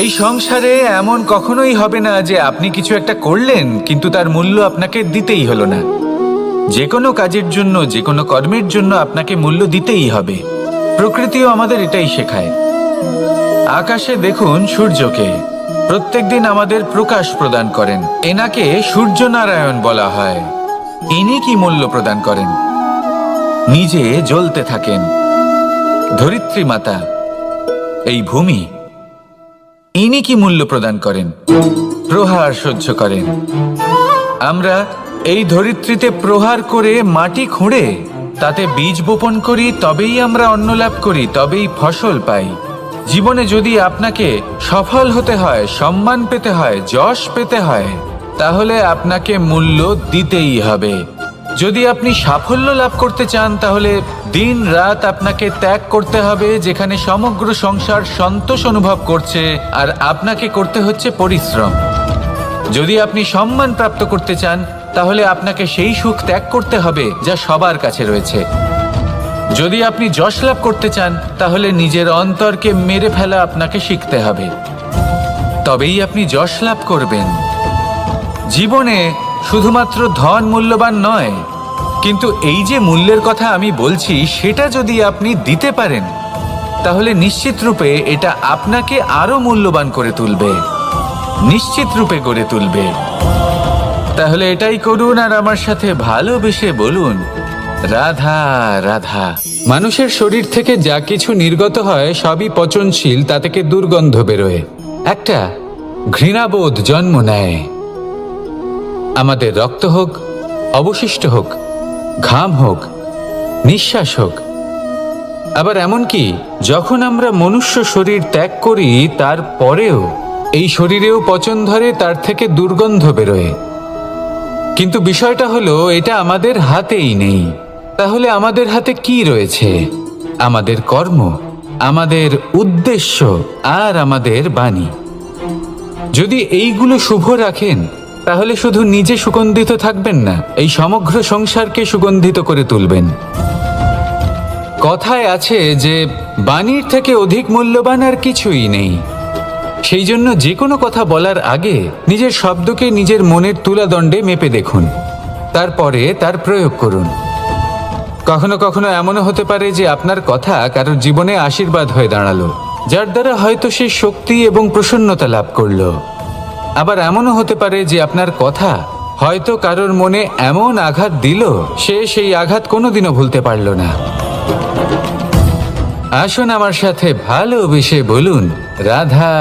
এই সংসারে এমন কখনোই হবে না যে আপনি কিছু একটা করলেন কিন্তু তার মূল্য আপনাকে দিতেই হলো না। যে কোনো কাজের জন্য, যে কোনো কর্মের জন্য আপনাকে মূল্য দিতেই হবে। প্রকৃতিও আমাদের এটাই শেখায়। আকাশে দেখুন সূর্যকে, প্রত্যেকদিন আমাদের প্রকাশ প্রদান করেন। এনাকে সূর্যনারায়ণ বলা হয়। ইনি কি মূল্য প্রদান করেন? নিজে জ্বলতে থাকেন। ধরিত্রী মাতা, এই ভূমি, ইনি কি মূল্য প্রদান করেন? প্রহার সহ্য করেন। আমরা এই ধরিত্রীতে প্রহার করে মাটি খুঁড়ে তাতে বীজ বপন করি, তবেই আমরা অন্ন লাভ করি, তবেই ফসল পাই। জীবনে যদি আপনাকে সফল হতে হয়, সম্মান পেতে হয়, যশ পেতে হয়, তাহলে আপনাকে মূল্য দিতেই হবে। যদি আপনি সাফল্য লাভ করতে চান তাহলে দিন রাত আপনাকে ত্যাগ করতে হবে, যেখানে সমগ্র সংসার সন্তোষ অনুভব করছে আর আপনাকে করতে হচ্ছে পরিশ্রম। যদি আপনি সম্মান প্রাপ্ত করতে চান তাহলে আপনাকে সেই সুখ ত্যাগ করতে হবে যা সবার কাছে রয়েছে। যদি আপনি যশ লাভ করতে চান তাহলে নিজের অন্তরকে মেরে ফেলা আপনাকে শিখতে হবে, তবেই আপনি যশ লাভ করবেন। জীবনে শুধুমাত্র ধন মূল্যবান নয়, কিন্তু এই যে মূল্যের কথা আমি বলছি সেটা যদি আপনি দিতে পারেন তাহলে নিশ্চিত রূপে এটা আপনাকে আরো মূল্যবান করে তুলবে, নিশ্চিত রূপে গড়ে তুলবে। তাহলে এটাই করুন আর আমার সাথে ভালোবেসে বলুন, রাধা রাধা। মানুষের শরীর থেকে যা কিছু নির্গত হয় সবই পচনশীল, তা থেকে দুর্গন্ধ বেরোয়, একটা ঘৃণাবোধ জন্ম নেয়। আমাদের রক্ত হোক, অবশিষ্ট হোক, ঘাম হোক, নিঃশ্বাস হোক, আবার এমনকি যখন আমরা মনুষ্য শরীর ত্যাগ করি তারপরেও এই শরীরেও পচন ধরে, তার থেকে দুর্গন্ধ বেরোয়। কিন্তু বিষয়টা হলো এটা আমাদের হাতেই নেই। তাহলে আমাদের হাতে কি রয়েছে? আমাদের কর্ম, আমাদের উদ্দেশ্য আর আমাদের বাণী। যদি এইগুলো শুভ রাখেন তাহলে শুধু নিজে সুগন্ধিত থাকবেন না, এই সমগ্র সংসারকে সুগন্ধিত করে তুলবেন। কথায় আছে যে বাণীর থেকে অধিক মূল্যবান আর কিছুই নেই। সেই জন্য যে কোনো কথা বলার আগে নিজের শব্দকে নিজের মনের তুলাদণ্ডে মেপে দেখুন, তারপরে তার প্রয়োগ করুন। কখনো কখনো এমনও হতে পারে যে আপনার কথা কারোর জীবনে আশীর্বাদ হয়ে দাঁড়ালো, যার দ্বারা হয়তো সে শক্তি এবং প্রসন্নতা লাভ করলো। আবার এমনও হতে পারে যে আপনার কথা হয়তো কারোর মনে এমন আঘাত দিল, সে সেই আঘাত কোনোদিনও ভুলতে পারল না। আসুন আমার সাথে ভালোবেসে বলুন, রাধা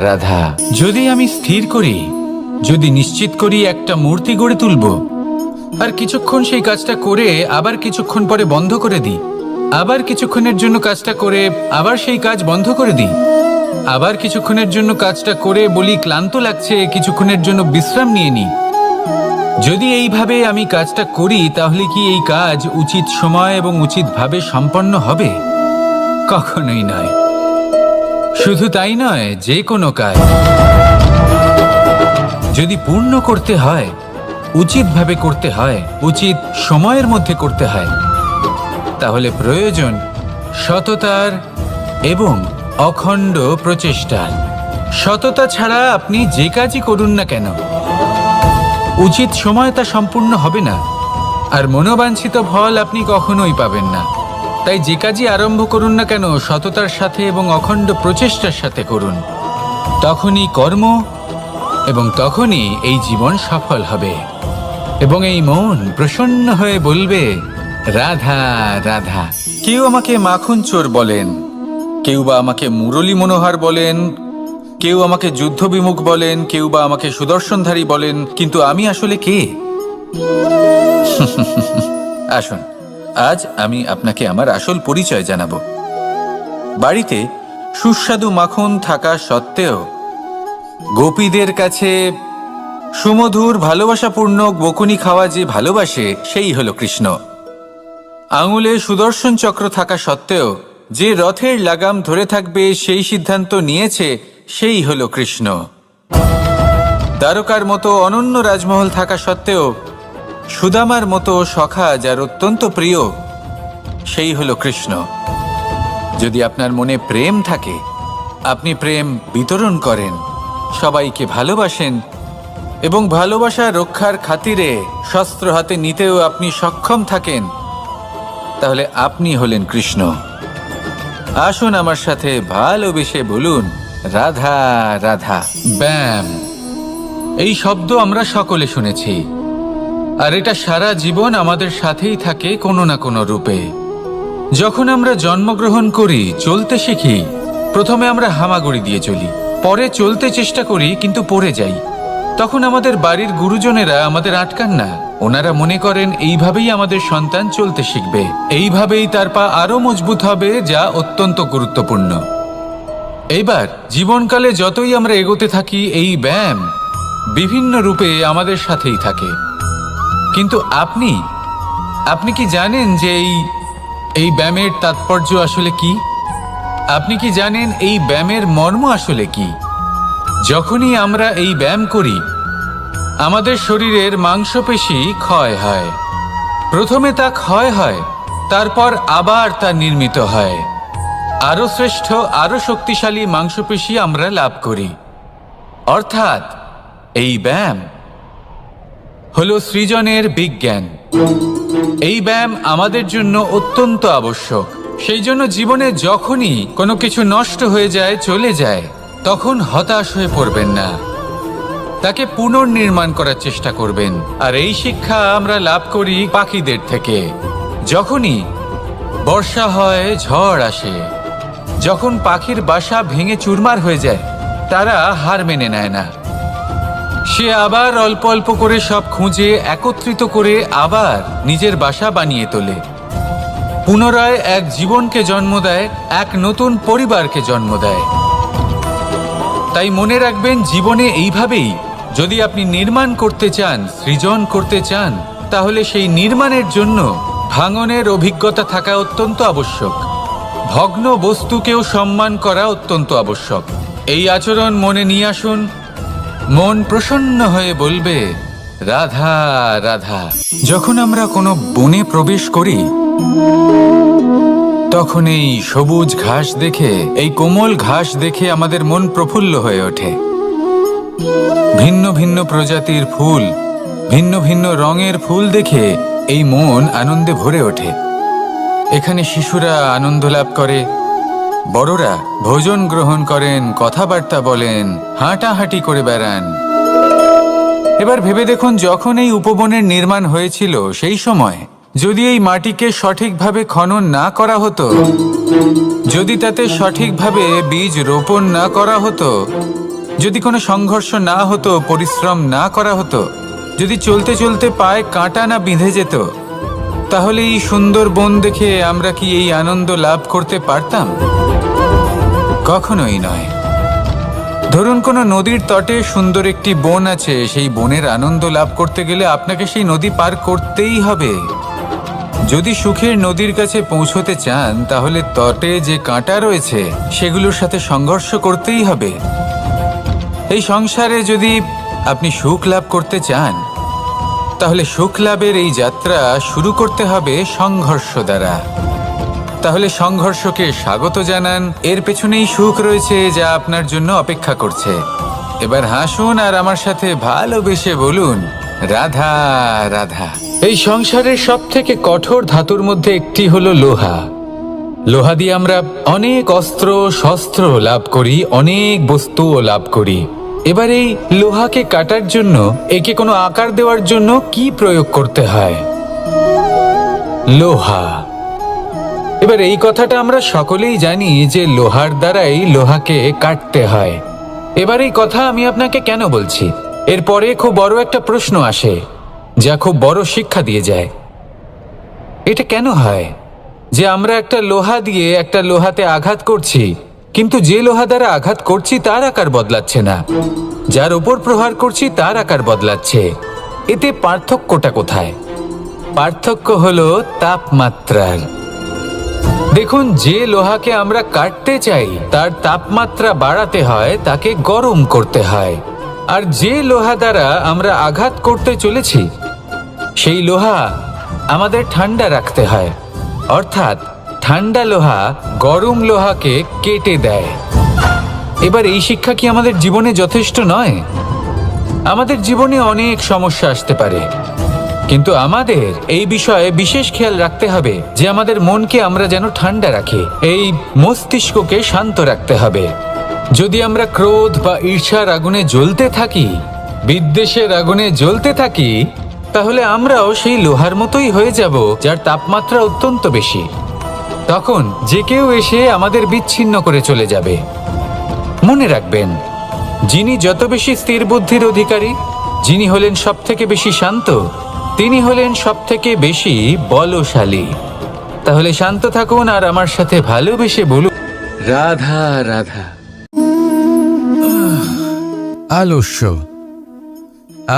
রাধা। যদি আমি স্থির করি, যদি নিশ্চিত করি একটা মূর্তি গড়ে তুলব, আর কিছুক্ষণ সেই কাজটা করে আবার কিছুক্ষণ পরে বন্ধ করে দিই, আবার কিছুক্ষণের জন্য কাজটা করে আবার সেই কাজ বন্ধ করে দিই, আবার কিছুক্ষণের জন্য কাজটা করে বলি ক্লান্ত লাগছে, কিছুক্ষণের জন্য বিশ্রাম নিয়ে নিই, যদি এইভাবে আমি কাজটা করি তাহলে কি এই কাজ উচিত সময় এবং উচিতভাবে সম্পন্ন হবে? কখনোই নয়। শুধু তাই নয়, যে কোনো কাজ যদি পূর্ণ করতে হয়, উচিতভাবে করতে হয়, উচিত সময়ের মধ্যে করতে হয়, তাহলে প্রয়োজন সততার এবং অখণ্ড প্রচেষ্টার। সততা ছাড়া আপনি যে কাজই করুন না কেন, উচিত সময় তা সম্পূর্ণ হবে না, আর মনোবাঞ্ছিত ফল আপনি কখনোই পাবেন না। তাই যে কাজই আরম্ভ করুন না কেন সততার সাথে এবং অখণ্ড প্রচেষ্টার সাথে করুন, তখনই কর্ম এবং তখনই এই জীবন সফল হবে এবং এই মন প্রসন্ন হয়ে বলবে, রাধা রাধা। কেউ আমাকে মাখন চোর বলেন, কেউ বা আমাকে মুরলী মনোহর বলেন, কেউ আমাকে যুদ্ধ বিমুখ বলেন, কেউ বা আমাকে সুদর্শনধারী বলেন, কিন্তু আমি আসলে কে? আসুন, আজ আমি আপনাকে আমার আসল পরিচয় জানাবো। বাড়িতে সুস্বাদু মাখন থাকা সত্ত্বেও গোপীদের কাছে সুমধুর ভালোবাসাপূর্ণ বকুনি খাওয়া যে ভালোবাসে, সেই হলো কৃষ্ণ। আঙুলে সুদর্শন চক্র থাকা সত্ত্বেও যে রথের লাগাম ধরে থাকবে সেই সিদ্ধান্ত নিয়েছে, সেই হলো কৃষ্ণ। দ্বারকার মতো অনন্য রাজমহল থাকা সত্ত্বেও সুদামার মতো সখা যার অত্যন্ত প্রিয়, সেই হলো কৃষ্ণ। যদি আপনার মনে প্রেম থাকে আপনি প্রেম বিতরণ করেন, সবাইকে ভালোবাসেন এবং ভালোবাসা রক্ষার খাতিরে শস্ত্র হাতে নিতেও আপনি সক্ষম থাকেন, তাহলে আপনি হলেন কৃষ্ণ। আসুন আমার সাথে ভালোবেসে বলুন, রাধা রাধা। ব্যাম, এই শব্দ আমরা সকলে শুনেছি, আর এটা সারা জীবন আমাদের সাথেই থাকে কোনো না কোনো রূপে। যখন আমরা জন্মগ্রহণ করি, চলতে শিখি, প্রথমে আমরা হামাগুড়ি দিয়ে চলি, পরে চলতে চেষ্টা করি কিন্তু পড়ে যাই। তখন আমাদের বাড়ির গুরুজনেরা আমাদের আটকান না, ওনারা মনে করেন এইভাবেই আমাদের সন্তান চলতে শিখবে, এইভাবেই তার পা আরো মজবুত হবে, যা অত্যন্ত গুরুত্বপূর্ণ। এইবার জীবনকালে যতই আমরা এগোতে থাকি, এই ব্যায়াম বিভিন্ন রূপে আমাদের সাথেই থাকে। কিন্তু আপনি কি জানেন যে এই ব্যায়ামের তাৎপর্য আসলে কি? আপনি কি জানেন এই ব্যায়ামের মর্ম আসলে কি? যখনই আমরা এই ব্যায়াম করি, আমাদের শরীরের মাংসপেশি ক্ষয় হয়। প্রথমে তা ক্ষয় হয়, তারপর আবার তা নির্মিত হয়। আরো শ্রেষ্ঠ, আরো শক্তিশালী মাংসপেশি আমরা লাভ করি। অর্থাৎ এই ব্যায়াম হলো সৃজনের বিজ্ঞান। এই ব্যায়াম আমাদের জন্য অত্যন্ত আবশ্যক। সেই জন্য জীবনে যখনই কোনো কিছু নষ্ট হয়ে যায়, চলে যায়, তখন হতাশ হয়ে পড়বেন না, তাকে পুনর্নির্মাণ করার চেষ্টা করবেন। আর এই শিক্ষা আমরা লাভ করি পাখিদের থেকে। যখনই বর্ষা হয়, ঝড় আসে, যখন পাখির বাসা ভেঙে চুরমার হয়ে যায়, তারা হার মেনে নেয় না। সে আবার অল্প অল্প করে সব খুঁজে একত্রিত করে আবার নিজের বাসা বানিয়ে তোলে, পুনরায় এক জীবনকে জন্ম দেয়, এক নতুন পরিবারকে জন্ম দেয়। তাই মনে রাখবেন, জীবনে এইভাবেই যদি আপনি নির্মাণ করতে চান, সৃজন করতে চান, তাহলে সেই নির্মাণের জন্য ভাঙনের অভিজ্ঞতা থাকা অত্যন্ত আবশ্যক। ভগ্ন বস্তুকেও সম্মান করা অত্যন্ত আবশ্যক। এই আচরণ মনে নিয়ে আসুন, মন প্রসন্ন হয়ে বলবে, রাধা রাধা। যখন আমরা কোনো বনে প্রবেশ করি, তখন এই সবুজ ঘাস দেখে, এই কোমল ঘাস দেখে আমাদের মন প্রফুল্ল হয়ে ওঠে। ভিন্ন ভিন্ন প্রজাতির ফুল, ভিন্ন ভিন্ন রঙের ফুল দেখে এই মন আনন্দে ভরে ওঠে। এখানে শিশুরা আনন্দ লাভ করে, বড়রা ভোজন গ্রহণ করেন, কথাবার্তা বলেন, হাঁটাহাঁটি করে বেড়ান। এবার ভেবে দেখুন, যখন এই উপবনের নির্মাণ হয়েছিল, সেই সময় যদি এই মাটিকে সঠিকভাবে খনন না করা হতো, যদি তাতে সঠিকভাবে বীজ রোপণ না করা হতো, যদি কোনো সংঘর্ষ না হতো, পরিশ্রম না করা হতো, যদি চলতে চলতে পায়ে কাঁটা না বিঁধে যেত, তাহলে এই সুন্দর বন দেখে আমরা কি এই আনন্দ লাভ করতে পারতাম? কখনোই নয়। ধরুন কোনো নদীর তটে সুন্দর একটি বন আছে, সেই বনের আনন্দ লাভ করতে গেলে আপনাকে সেই নদী পার করতেই হবে। যদি সুখের নদীর কাছে পৌঁছতে চান, তাহলে তটে যে কাঁটা রয়েছে সেগুলোর সাথে সংঘর্ষ করতেই হবে। এই সংসারে যদি আপনি সুখ লাভ করতে চান, তাহলে সুখ লাভের এই যাত্রা শুরু করতে হবে সংঘর্ষ দ্বারা। তাহলে সংঘর্ষকে স্বাগত জানান, এর পেছনেই সুখ রয়েছে যা আপনার জন্য অপেক্ষা করছে। এবার হাসুন আর আমার সাথে ভালোবেসে বলুন, রাধা রাধা। এই সংসারের সব থেকে কঠোর ধাতুর মধ্যে একটি হলো লোহা। লোহা দিয়ে আমরা অনেক অস্ত্র শস্ত্র লাভ করি, অনেক বস্তুও লাভ করি। এবার এই লোহাকে কাটার জন্য, একে কোনো আকার দেওয়ার জন্য কি প্রয়োগ করতে হয়? লোহা। এবার এই কথাটা আমরা সকলেই জানি যে লোহার দ্বারাই লোহাকে কাটতে হয়। এবার এই কথা আমি আপনাকে কেন বলছি, এরপরে খুব বড় একটা প্রশ্ন আসে, যা খুব বড় শিক্ষা দিয়ে যায়। এটা কেন হয় যে আমরা একটা লোহা দিয়ে একটা লোহাতে আঘাত করছি, কিন্তু যে লোহা দ্বারা আঘাত করছি তার আকার বদলাচ্ছে না, যার উপর প্রহার করছি তার আকার বদলাচ্ছে? এতে পার্থক্যটা কোথায়? পার্থক্য হলো তাপমাত্রার। দেখুন, যে লোহাকে আমরা কাটতে চাই তার তাপমাত্রা বাড়াতে হয়, তাকে গরম করতে হয়। আর যে লোহা দ্বারা আমরা আঘাত করতে চলেছি, সেই লোহা আমাদের ঠান্ডা রাখতে হয়। অর্থাৎ ঠান্ডা লোহা গরম লোহাকে কেটে দেয়। এবার এই শিক্ষা কি আমাদের জীবনে যথেষ্ট নয়? আমাদের জীবনে অনেক সমস্যা আসতে পারে, কিন্তু আমাদের এই বিষয়ে বিশেষ খেয়াল রাখতে হবে যে আমাদের মনকে আমরা যেন ঠান্ডা রাখি, এই মস্তিষ্ককে শান্ত রাখতে হবে। যদি আমরা ক্রোধ বা ঈর্ষার আগুনে জ্বলতে থাকি, বিদ্বেষের আগুনে জ্বলতে থাকি, তাহলে আমরাও সেই লোহার মতোই হয়ে যাব যার তাপমাত্রা অত্যন্ত বেশি। তখন যে কেউ এসে আমাদের বিচ্ছিন্ন করে চলে যাবে। মনে রাখবেন, যিনি যত বেশি স্থির বুদ্ধির অধিকারী, যিনি হলেন সবথেকে বেশি শান্ত, তিনি হলেন সবথেকে বেশি বলশালী। তাহলে শান্ত থাকুন আর আমার সাথে ভালোবেসে বলুন, রাধা রাধা। আলস্য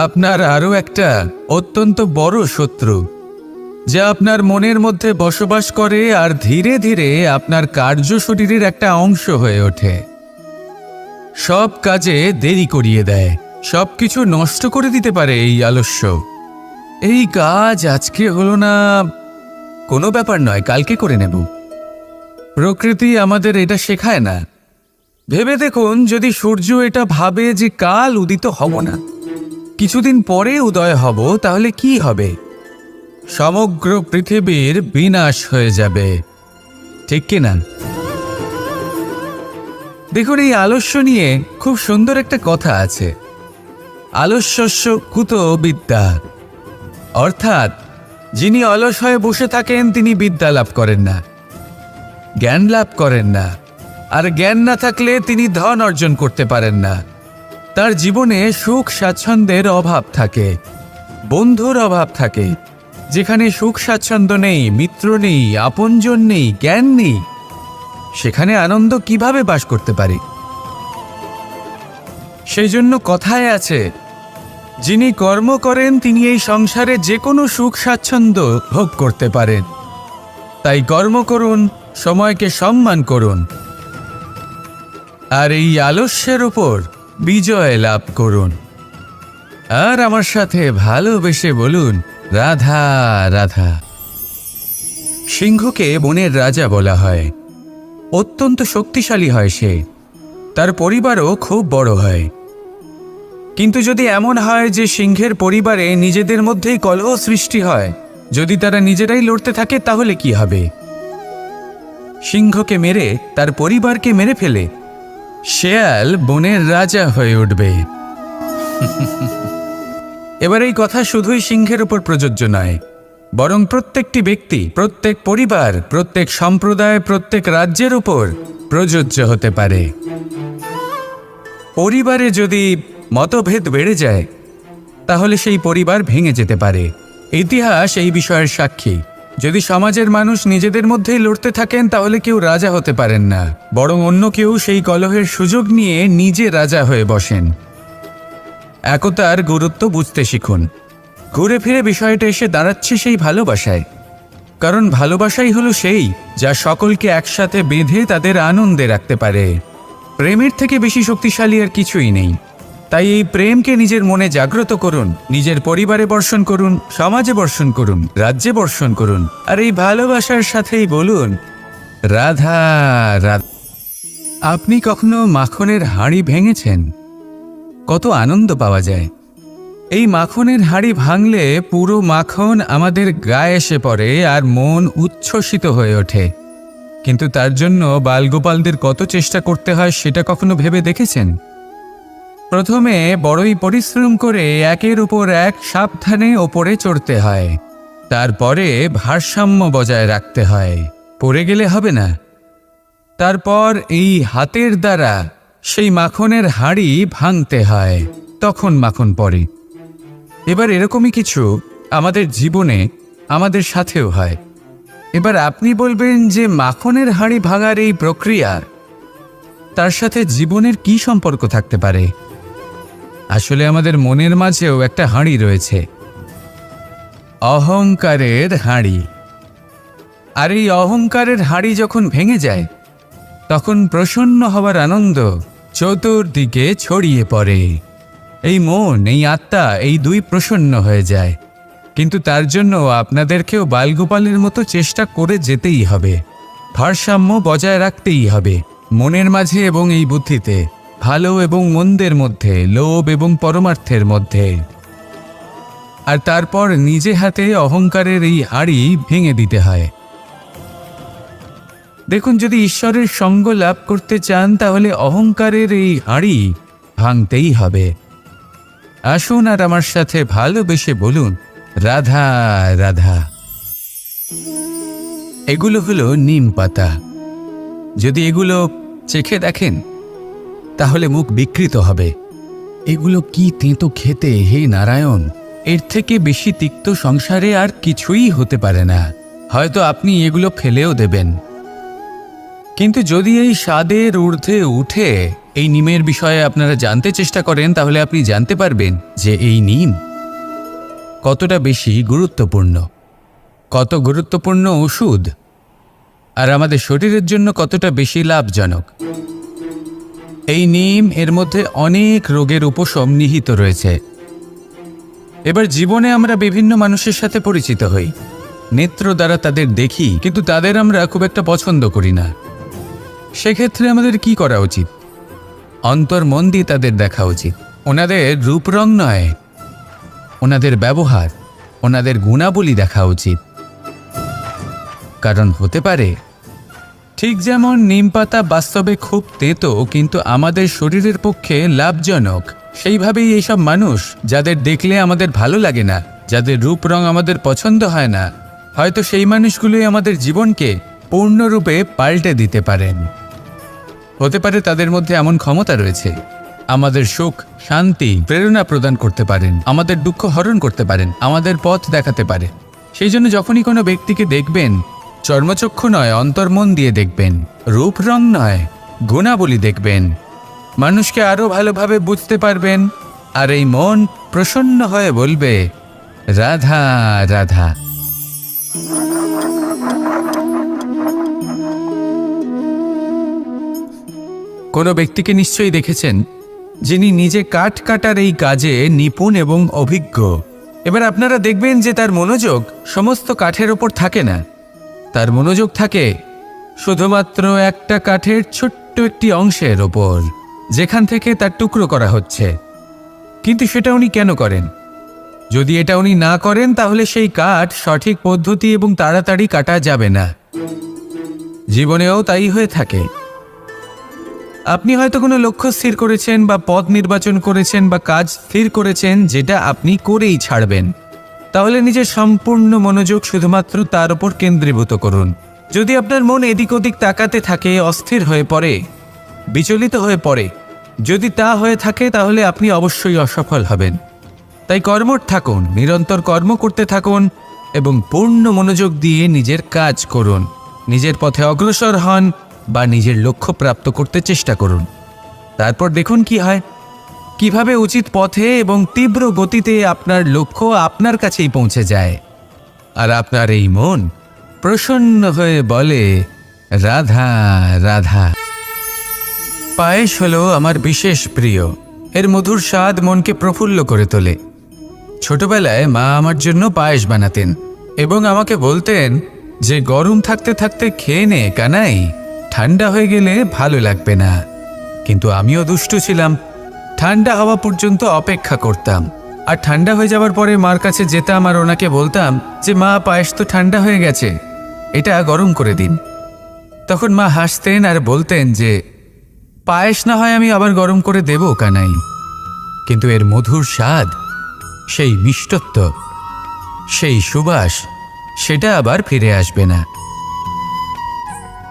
আপনার আরো একটা অত্যন্ত বড় শত্রু, যা আপনার মনের মধ্যে বসবাস করে আর ধীরে ধীরে আপনার কার্য শরীরের একটা অংশ হয়ে ওঠে। সব কাজে দেরি করিয়ে দেয়, সবকিছু নষ্ট করে দিতে পারে এই আলস্য। এই কাজ আজকে হলো না, কোনো ব্যাপার নয়, কালকে করে নেব। প্রকৃতি আমাদের এটা শেখায় না। ভেবে দেখুন, যদি সূর্য এটা ভাবে যে কাল উদিত হব না, কিছুদিন পরে উদয় হব, তাহলে কি হবে? সমগ্র পৃথিবীর বিনাশ হয়ে যাবে, ঠিক কিনা? দেখুন, এই আলস্য নিয়ে খুব সুন্দর একটা কথা আছে, আলস্যস্য কুত বিদ্যা। অর্থাৎ যিনি অলস হয়ে বসে থাকেন তিনি বিদ্যা লাভ করেন না, জ্ঞান লাভ করেন না, আর জ্ঞান না থাকলে তিনি ধন অর্জন করতে পারেন না। তার জীবনে সুখ স্বাচ্ছন্দ্যের অভাব থাকে, বন্ধুর অভাব থাকে। যেখানে সুখ স্বাচ্ছন্দ্য নেই, মিত্র নেই, আপনজন নেই, জ্ঞান নেই, সেখানে আনন্দ কিভাবে বাস করতে পারে? সেই জন্য কথায় আছে, যিনি কর্ম করেন তিনি এই সংসারে যে কোনো সুখ স্বাচ্ছন্দ্য ভোগ করতে পারেন। তাই কর্ম করুন, সময়কে সম্মান করুন, আর এই আলস্যের উপর বিজয় লাভ করুন। আর আমার সাথে ভালোবেসে বলুন, রাধা রাধা। সিংহকে বনের রাজা বলা হয়। অত্যন্ত শক্তিশালী হয় সে, তার পরিবারও খুব বড় হয়। কিন্তু যদি এমন হয় যে সিংহের পরিবারে নিজেদের মধ্যেই কলহ সৃষ্টি হয়, যদি তারা নিজেরাই লড়তে থাকে, তাহলে কি হবে? সিংহকে মেরে তার পরিবারকে মেরে ফেলে শেয়াল বনের রাজা হয়ে উঠবে। এবার এই কথা শুধুই সিংহের উপর প্রযোজ্য নয়, বরং প্রত্যেকটি ব্যক্তি, প্রত্যেক পরিবার, প্রত্যেক সম্প্রদায়, প্রত্যেক রাজ্যের উপর প্রযোজ্য হতে পারে। পরিবারে যদি মতভেদ বেড়ে যায়, তাহলে সেই পরিবার ভেঙে যেতে পারে। ইতিহাস এই বিষয়ের সাক্ষী। যদি সমাজের মানুষ নিজেদের মধ্যেই লড়তে থাকেন, তাহলে কেউ রাজা হতে পারেন না, বরং অন্য কেউ সেই কলহের সুযোগ নিয়ে নিজে রাজা হয়ে বসেন। একতার গুরুত্ব বুঝতে শিখুন। ঘুরে ফিরে বিষয়টা এসে দাঁড়াচ্ছে সেই ভালোবাসায়, কারণ ভালোবাসাই হলো সেই যা সকলকে একসাথে বেঁধে তাদের আনন্দে রাখতে পারে। প্রেমের থেকে বেশি শক্তিশালী আর কিছুই নেই। তাই এই প্রেমকে নিজের মনে জাগ্রত করুন, নিজের পরিবারে বর্ষণ করুন, সমাজে বর্ষণ করুন, রাজ্যে বর্ষণ করুন, আর এই ভালোবাসার সাথেই বলুন, রাধা রাধা। আপনি কখনো মাখনের হাঁড়ি ভেঙেছেন? কত আনন্দ পাওয়া যায়। এই মাখনের হাঁড়ি ভাঙলে পুরো মাখন আমাদের গায়ে এসে পড়ে আর মন উচ্ছ্বসিত হয়ে ওঠে। কিন্তু তার জন্য বালগোপালদের কত চেষ্টা করতে হয় সেটা কখনো ভেবে দেখেছেন? প্রথমে বড়ই পরিশ্রম করে একের উপর এক সাবধানে ওপরে চড়তে হয়, তারপরে ভারসাম্য বজায় রাখতে হয়, পড়ে গেলে হবে না। তারপর এই হাতের দ্বারা সেই মাখনের হাঁড়ি ভাঙতে হয়, তখন মাখন পড়ে। এবার এরকমই কিছু আমাদের জীবনে আমাদের সাথেও হয়। এবার আপনি বলবেন যে মাখনের হাঁড়ি ভাঙার এই প্রক্রিয়া, তার সাথে জীবনের কি সম্পর্ক থাকতে পারে? আসলে আমাদের মনের মাঝেও একটা হাঁড়ি রয়েছে, অহংকারের হাঁড়ি। আর এই অহংকারের হাঁড়ি যখন ভেঙে যায়, তখন প্রসন্ন হওয়ার আনন্দ চতুর্দিকে ছড়িয়ে পড়ে। এই মন, এই আত্মা, এই দুই প্রসন্ন হয়ে যায়। কিন্তু তার জন্য আপনাদেরকেও বালগোপালের মতো চেষ্টা করে যেতেই হবে, ভারসাম্য বজায় রাখতেই হবে। মনের মাঝে এবং এই বুদ্ধিতে, ভালো এবং মন্দের মধ্যে, লোভ এবং পরমার্থের মধ্যে। আর তারপর নিজে হাতে অহংকারের এই হাড়ি ভেঙে দিতে হয়। দেখুন, যদি ঈশ্বরের সঙ্গ লাভ করতে চান তাহলে অহংকারের এই হাড়ি ভাঙতেই হবে। আসুন আর আমার সাথে ভালোবেসে বলুন, রাধা রাধা। এগুলো হলো নিম পাতা। যদি এগুলো চেখে দেখেন তাহলে মুখ বিকৃত হবে। এগুলো কি তেঁতো খেতে, হে নারায়ণ! এর থেকে বেশি তিক্ত সংসারে আর কিছুই হতে পারে না। হয়তো আপনি এগুলো ফেলেও দেবেন। কিন্তু যদি এই স্বাদের ঊর্ধ্বে উঠে এই নিমের বিষয়ে আপনারা জানতে চেষ্টা করেন তাহলে আপনি জানতে পারবেন যে এই নিম কতটা বেশি গুরুত্বপূর্ণ, কত গুরুত্বপূর্ণ ওষুধ, আর আমাদের শরীরের জন্য কতটা বেশি লাভজনক। এই নিম, এর মধ্যে অনেক রোগের উপশম নিহিত রয়েছে। এবার জীবনে আমরা বিভিন্ন মানুষের সাথে পরিচিত হই, নেত্র দ্বারা তাদের দেখি, কিন্তু তাদের আমরা খুব একটা পছন্দ করি না। সেক্ষেত্রে আমাদের কি করা উচিত? অন্তর মন দিয়ে তাদের দেখা উচিত। ওনাদের রূপ রং নয়, ওনাদের ব্যবহার, ওনাদের গুণাবলী দেখা উচিত। কারণ হতে পারে ঠিক যেমন নিম পাতা বাস্তবে খুব তেতো কিন্তু আমাদের শরীরের পক্ষে লাভজনক, সেইভাবেই এইসব মানুষ যাদের দেখলে আমাদের ভালো লাগে না, যাদের রূপ রং আমাদের পছন্দ হয় না, হয়তো সেই মানুষগুলোই আমাদের জীবনকে পূর্ণরূপে পাল্টে দিতে পারেন। হতে পারে তাদের মধ্যে এমন ক্ষমতা রয়েছে, আমাদের সুখ, শান্তি, প্রেরণা প্রদান করতে পারেন, আমাদের দুঃখ হরণ করতে পারেন, আমাদের পথ দেখাতে পারে। সেই জন্য যখনই কোনো ব্যক্তিকে দেখবেন, চর্মচক্ষু নয় অন্তর্মন দিয়ে দেখবেন, রূপ রং নয় গুণাবলী দেখবেন, মানুষকে আরো ভালোভাবে বুঝতে পারবেন। আর এই মন প্রসন্ন হয়ে বলবে, রাধা রাধা। কোনো ব্যক্তিকে নিশ্চয়ই দেখেছেন যিনি নিজে কাঠ কাটার এই কাজে নিপুণ এবং অভিজ্ঞ। এবার আপনারা দেখবেন যে তার মনোযোগ সমস্ত কাঠের ওপর থাকে না, তার মনোযোগ থাকে শুধুমাত্র একটা কাঠের ছোট্ট একটি অংশের ওপর, যেখান থেকে তার টুকরো করা হচ্ছে। কিন্তু সেটা উনি কেন করেন? যদি এটা উনি না করেন তাহলে সেই কাঠ সঠিক পদ্ধতি এবং তাড়াতাড়ি কাটা যাবে না। জীবনেও তাই হয়ে থাকে। আপনি হয়তো কোনো লক্ষ্য স্থির করেছেন বা পথ নির্বাচন করেছেন বা কাজ স্থির করেছেন যেটা আপনি করেই ছাড়বেন। তাহলে নিজের সম্পূর্ণ মনোযোগ শুধুমাত্র তার উপর কেন্দ্রীভূত করুন। যদি আপনার মন এদিক ওদিক তাকাতে থাকে, অস্থির হয়ে পড়ে, বিচলিত হয়ে পড়ে, যদি তা হয়ে থাকে তাহলে আপনি অবশ্যই অসফল হবেন। তাই কর্মঠ থাকুন, নিরন্তর কর্ম করতে থাকুন এবং পূর্ণ মনোযোগ দিয়ে নিজের কাজ করুন। নিজের পথে অগ্রসর হন বা নিজের লক্ষ্য প্রাপ্ত করতে চেষ্টা করুন। তারপর দেখুন কি হয়, কিভাবে উচিত পথে এবং তীব্র গতিতে আপনার লক্ষ্য আপনার কাছেই পৌঁছে যায়। আর আপনার এই মন প্রসন্ন হয়ে বলে, রাধা রাধা। পায়েস হলো আমার বিশেষ প্রিয়। এর মধুর স্বাদ মনকে প্রফুল্ল করে তোলে। ছোটবেলায় মা আমার জন্য পায়েস বানাতেন এবং আমাকে বলতেন যে গরম থাকতে থাকতে খেয়ে নে কানাই, ঠান্ডা হয়ে গেলে ভালো লাগবে না। কিন্তু আমিও দুষ্টু ছিলাম, ঠান্ডা হওয়া পর্যন্ত অপেক্ষা করতাম, আর ঠান্ডা হয়ে যাওয়ার পরে মার কাছে যেতাম আর ওনাকে বলতাম যে মা, পায়েস তো ঠান্ডা হয়ে গেছে, এটা গরম করে দিন। তখন মা হাসতেন আর বলতেন যে পায়েস না হয় আমি আবার গরম করে দেব কানাই, কিন্তু এর মধুর স্বাদ, সেই মিষ্টত্ব, সেই সুবাস, সেটা আবার ফিরে আসবে না।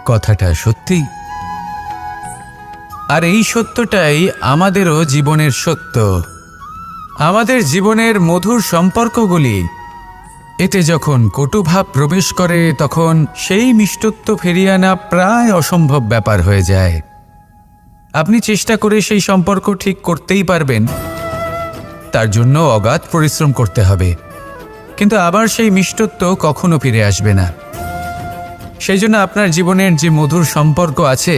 কথাটা সত্যি। আর এই সত্যটাই আমাদেরও জীবনের সত্য। আমাদের জীবনের মধুর সম্পর্কগুলি, এতে যখন কটুভাব প্রবেশ করে তখন সেই মিষ্টত্ব ফিরিয়ে আনা প্রায় অসম্ভব ব্যাপার হয়ে যায়। আপনি চেষ্টা করে সেই সম্পর্ক ঠিক করতেই পারবেন, তার জন্য অগাধ পরিশ্রম করতে হবে, কিন্তু আবার সেই মিষ্টত্ব কখনো ফিরে আসবে না। সেই জন্য আপনার জীবনের যে মধুর সম্পর্ক আছে,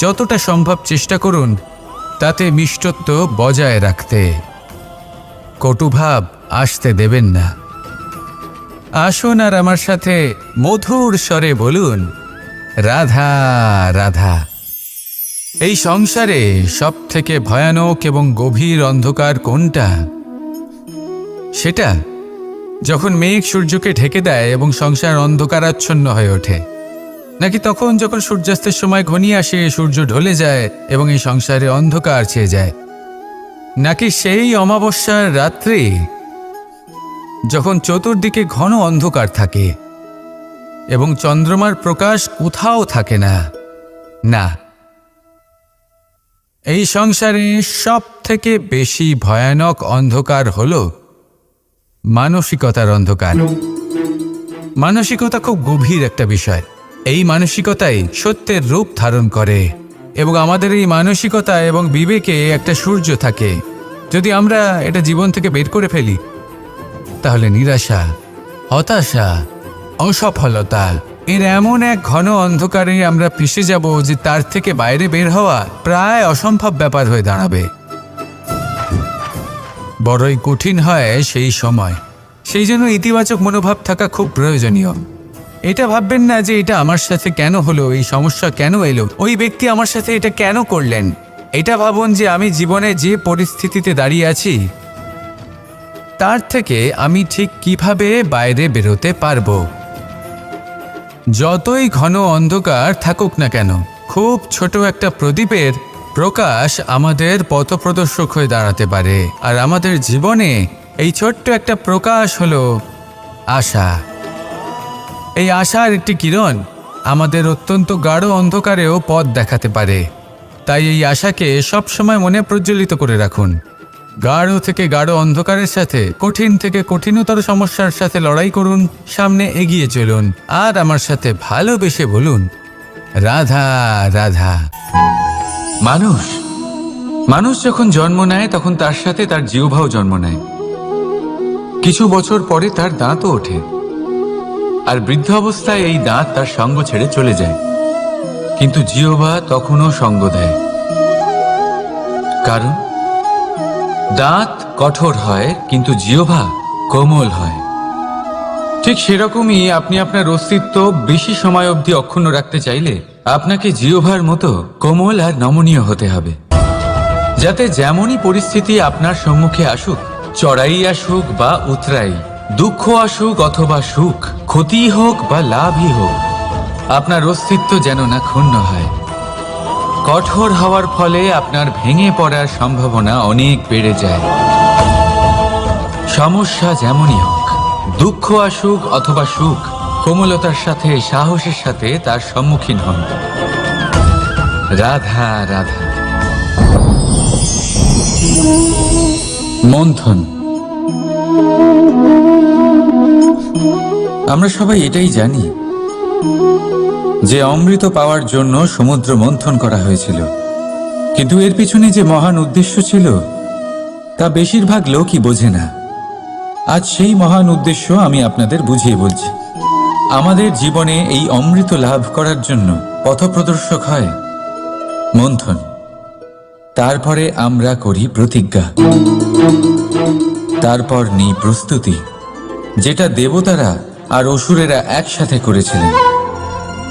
যতটা সম্ভব চেষ্টা করুন তাতে মিষ্টত্ব বজায় রাখতে। কটুভাব আসতে দেবেন না। আসুন আর আমার সাথে মধুর স্বরে বলুন, রাধা রাধা। এই সংসারে সব থেকে ভয়ানক এবং গভীর অন্ধকার কোনটা? সেটা যখন মেঘ সূর্যকে ঢেকে দেয় এবং সংসার অন্ধকারাচ্ছন্ন হয়ে ওঠে, নাকি তখন যখন সূর্যাস্তের সময় ঘনিয়ে আসে, সূর্য ঢলে যায় এবং এই সংসারে অন্ধকার ছেয়ে যায়, নাকি সেই অমাবস্যার রাত্রি যখন চতুর্দিকে ঘন অন্ধকার থাকে এবং চন্দ্রমার প্রকাশ কোথাও থাকে না? না, এই সংসারে সব থেকে বেশি ভয়ানক অন্ধকার হলো মানসিকতার অন্ধকার। মানসিকতা খুব গভীর একটা বিষয়। এই মানসিকতাই সত্যের রূপ ধারণ করে এবং আমাদের এই মানসিকতা এবং বিবেকে একটা সূর্য থাকে। যদি আমরা এটা জীবন থেকে বের করে ফেলি, তাহলে নিরাশা, হতাশা, অসফলতা এর এমন এক ঘন অন্ধকারে আমরা পিষে যাব যে তার থেকে বাইরে বের হওয়া প্রায় অসম্ভব ব্যাপার হয়ে দাঁড়াবে। বড়ই কঠিন হয় সেই সময়। সেই জন্য ইতিবাচক মনোভাব থাকা খুব প্রয়োজনীয়। এটা ভাববেন না যে এটা আমার সাথে কেন হলো, এই সমস্যা কেন এলো, ওই ব্যক্তি আমার সাথে এটা কেন করলেন। এটা ভাবুন যে আমি জীবনে যে পরিস্থিতিতে দাঁড়িয়ে আছি তার থেকে আমি ঠিক কিভাবে বাইরে বেরোতে পারবো। যতই ঘন অন্ধকার থাকুক না কেন, খুব ছোট একটা প্রদীপের প্রকাশ আমাদের পথপ্রদর্শক হয়ে দাঁড়াতে পারে। আর আমাদের জীবনে এই ছোট্ট একটা প্রকাশ হলো আশা। এই আশার একটি কিরণ আমাদের অত্যন্ত গাঢ় অন্ধকারেও পথ দেখাতে পারে। তাই এই আশাকে সবসময় মনে প্রজ্বলিত করে রাখুন। গাঢ় থেকে গাঢ় অন্ধকারের সাথে, কঠিন থেকে কঠিনতর সমস্যার সাথে লড়াই করুন, সামনে এগিয়ে চলুন, আর আমার সাথে ভালোবেসে বলুন, রাধা রাধা। মানুষ যখন জন্ম নেয় তখন তার সাথে তার জিহ্বাও জন্ম নেয়। কিছু বছর পরে তার দাঁতও ওঠে, আর বৃদ্ধ অবস্থায় এই দাঁত তার সঙ্গ ছেড়ে চলে যায়। কিন্তু জিহ্বা তখনও সঙ্গ দেয়, কারণ দাঁত কঠোর হয় কিন্তু জিহ্বা কোমল হয়। ঠিক সেরকমই আপনি আপনার অস্তিত্ব বেশি সময় অবধি অক্ষুণ্ণ রাখতে চাইলে আপনাকে জিহ্বার মতো কোমল আর নমনীয় হতে হবে, যাতে যেমনই পরিস্থিতি আপনার সম্মুখে আসুক, চড়াই আসুক বা উতরাই, দুঃখ আসুক অথবা সুখ, ক্ষতি হোক বা লাভই হোক, আপনার অস্তিত্ব যেন না ক্ষুণ্ণ হয়। কঠোর হওয়ার ফলে আপনার ভেঙে পড়ার সম্ভাবনা অনেক বেড়ে যায়। সমস্যা যেমনই হোক, দুঃখ আসুক অথবা সুখ, কোমলতার সাথে, সাহসের সাথে তার সম্মুখীন হন। রাধা রাধা। মন্থন। আমরা সবাই এটাই জানি যে অমৃত পাওয়ার জন্য সমুদ্র মন্থন করা হয়েছিল, কিন্তু এর পিছনে যে মহান উদ্দেশ্য ছিল তা বেশিরভাগ লোকই বোঝে না। আজ সেই মহান উদ্দেশ্য আমি আপনাদের বুঝিয়ে বলছি। আমাদের জীবনে এই অমৃত লাভ করার জন্য পথপ্রদর্শক হয় মন্থন। তারপরে আমরা করি প্রতিজ্ঞা, তারপর নিই প্রস্তুতি, যেটা দেবতারা আর অসুরেরা একসাথে করেছিলেন।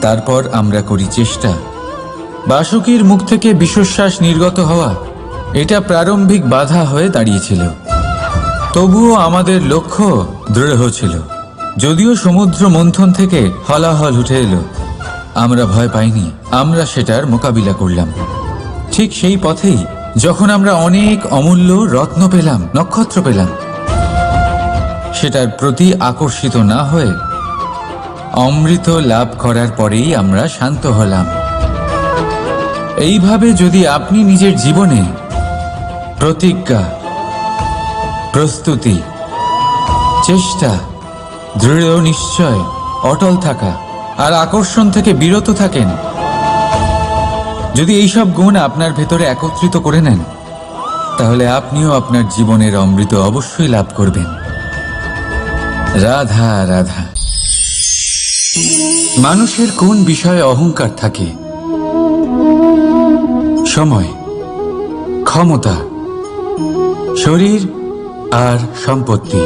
তারপর আমরা করি চেষ্টা। বাসুকীর মুখ থেকে বিশ্বশ্বাস নির্গত হওয়া এটা প্রারম্ভিক বাধা হয়ে দাঁড়িয়েছিল, তবুও আমাদের লক্ষ্য দৃঢ় ছিল। যদিও সমুদ্র মন্থন থেকে হলাহল উঠে এলো, আমরা ভয় পাইনি, আমরা সেটার মোকাবিলা করলাম। ঠিক সেই পথেই যখন আমরা অনেক অমূল্য রত্ন পেলাম, নক্ষত্র পেলাম, সেটার প্রতি আকর্ষিত না হয়ে অমৃত লাভ করার পরেই আমরা শান্ত হলাম। এইভাবে যদি আপনি নিজের জীবনে প্রতিজ্ঞা, প্রস্তুতি, চেষ্টা, দৃঢ় নিশ্চয়, অটল থাকা আর আকর্ষণ থেকে বিরত থাকেন, যদি এইসব গুণ আপনার ভেতরে একত্রিত করে নেন, তাহলে আপনিও আপনার জীবনের অমৃত অবশ্যই লাভ করবেন। রাধা রাধা। মানুষের কোন বিষয়ে অহংকার থাকে? সময়, ক্ষমতা, শরীর আর সম্পত্তি।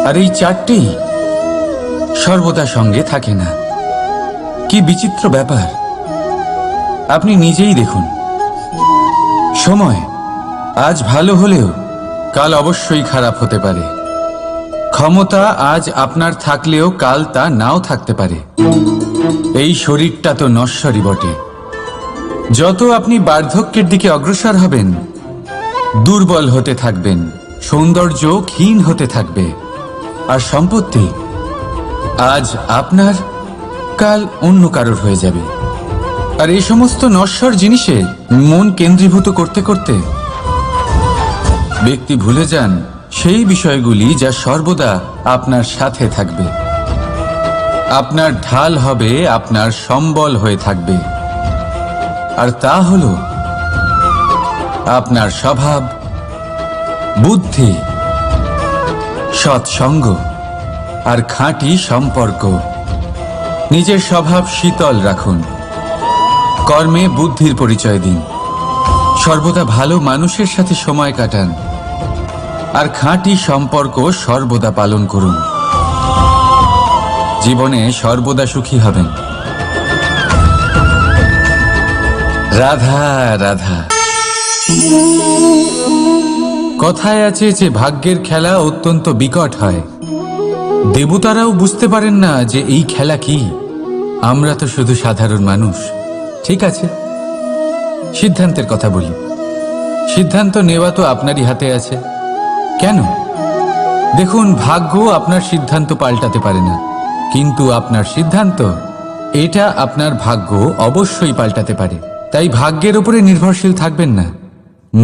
আর এই চারটি সর্বদা সঙ্গে থাকে না। কি বিচিত্র ব্যাপার! আপনি নিজেই দেখুন, সময় আজ ভালো হলেও কাল অবশ্যই খারাপ হতে পারে। ক্ষমতা আজ আপনার থাকলেও কাল তা নাও থাকতে পারে। এই শরীরটা তো নশ্বরই বটে। যত আপনি বার্ধক্যের দিকে অগ্রসর হবেন, দুর্বল হতে থাকবেন, সৌন্দর্য ক্ষীণ হতে থাকবে, আর সম্পত্তি আজ আপনার, কাল অন্য কারোর হয়ে যাবে। আর এই সমস্ত নশ্বর জিনিসে মন কেন্দ্রীভূত করতে করতে ব্যক্তি ভুলে যান সেই বিষয়গুলি যা সর্বদা আপনার সাথে থাকবে, আপনার ঢাল হবে, আপনার সম্বল হয়ে থাকবে। আর তা হল আপনার স্বভাব, বুদ্ধি, সৎসঙ্গ আর খাঁটি সম্পর্ক। নিজের স্বভাব শীতল রাখুন, কর্মে বুদ্ধির পরিচয় দিন, সর্বদা ভালো মানুষের সাথে সময় কাটান, আর খাঁটি সম্পর্ক সর্বদা পালন করুন। জীবনে সর্বদা সুখী হবেন। রাধা রাধা। কথায় আছে যে ভাগ্যের খেলা অত্যন্ত বিকট হয়। দেবতারাও বুঝতে পারেন না যে এই খেলা কি। আমরা তো শুধু সাধারণ মানুষ। ঠিক আছে, সিদ্ধান্তের কথা বলি। সিদ্ধান্ত নেওয়া তো আপনারই হাতে আছে। কেন? দেখুন, ভাগ্য আপনার সিদ্ধান্ত পাল্টাতে পারে না, কিন্তু আপনার সিদ্ধান্ত, এটা আপনার ভাগ্য অবশ্যই পাল্টাতে পারে। তাই ভাগ্যের উপরে নির্ভরশীল থাকবেন না।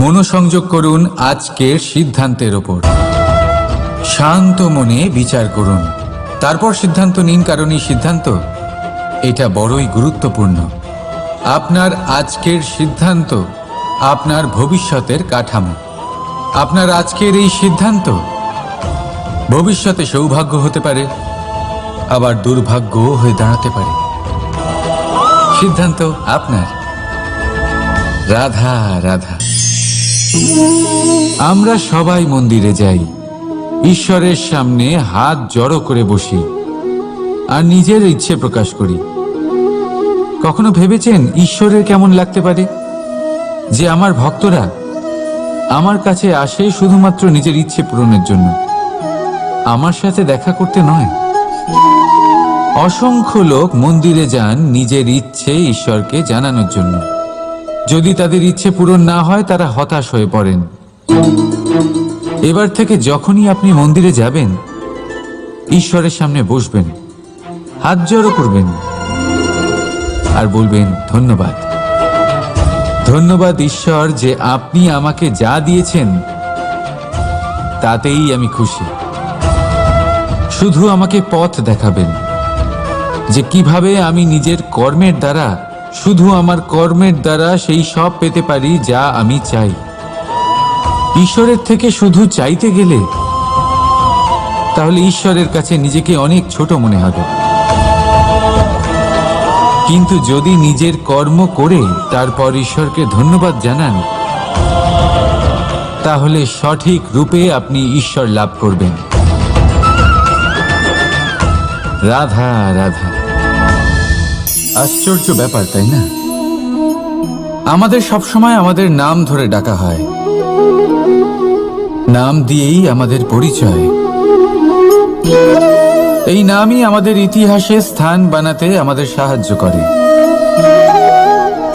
মনোসংযোগ করুন আজকের সিদ্ধান্তের ওপর। শান্ত মনে বিচার করুন, তারপর সিদ্ধান্ত নিন, কারণ এই সিদ্ধান্ত এটা বড়ই গুরুত্বপূর্ণ। আপনার আজকের সিদ্ধান্ত আপনার ভবিষ্যতের কাঠামো। আপনার আজকের এই সিদ্ধান্ত ভবিষ্যতে সৌভাগ্য হতে পারে, আবার দুর্ভাগ্য হয়ে দাঁড়াতে পারে। সিদ্ধান্ত আপনার। রাধা রাধা। আমরা সবাই মন্দিরে যাই, ঈশ্বরের সামনে হাত জড়ো করে বসি আর নিজের ইচ্ছে প্রকাশ করি। কখনো ভেবেছেন ঈশ্বরের কেমন লাগতে পারে যে আমার ভক্তরা আমার কাছে আসে শুধুমাত্র নিজের ইচ্ছে পূরণের জন্য, আমার সাথে দেখা করতে নয়? অসংখ্য লোক মন্দিরে যান নিজের ইচ্ছে ঈশ্বরকে জানানোর জন্য। যদি তাদের ইচ্ছে পূরণ না হয় তারা হতাশ হয়ে পড়েন। এবার থেকে যখনই আপনি মন্দিরে যাবেন, ঈশ্বরের সামনে বসবেন, হাত জড়ো করবেন আর বলবেন, ধন্যবাদ, ধন্যবাদ ঈশ্বর যে আপনি আমাকে যা দিয়েছেন তাতেই আমি খুশি। শুধু আমাকে পথ দেখাবেন যে কিভাবে আমি নিজের কর্মের দ্বারা, শুধু আমার কর্মের দ্বারা সেই সব পেতে পারি যা আমি চাই। ঈশ্বরের থেকে শুধু চাইতে গেলে তাহলে ঈশ্বরের কাছে নিজেকে অনেক ছোট মনে হবে। কিন্তু যদি নিজের কর্ম করে তারপর ঈশ্বরকে ধন্যবাদ জানান, তাহলে সঠিক রূপে আপনি ঈশ্বর লাভ করবেন। রাধা রাধা। আশ্চর্য ব্যাপার, তাই না? আমাদের সবসময় আমাদের নাম ধরে ডাকা হয়, নাম দিয়েই আমাদের পরিচয়। এই নামই আমাদের ইতিহাসে স্থান বানাতে আমাদের সাহায্য করে।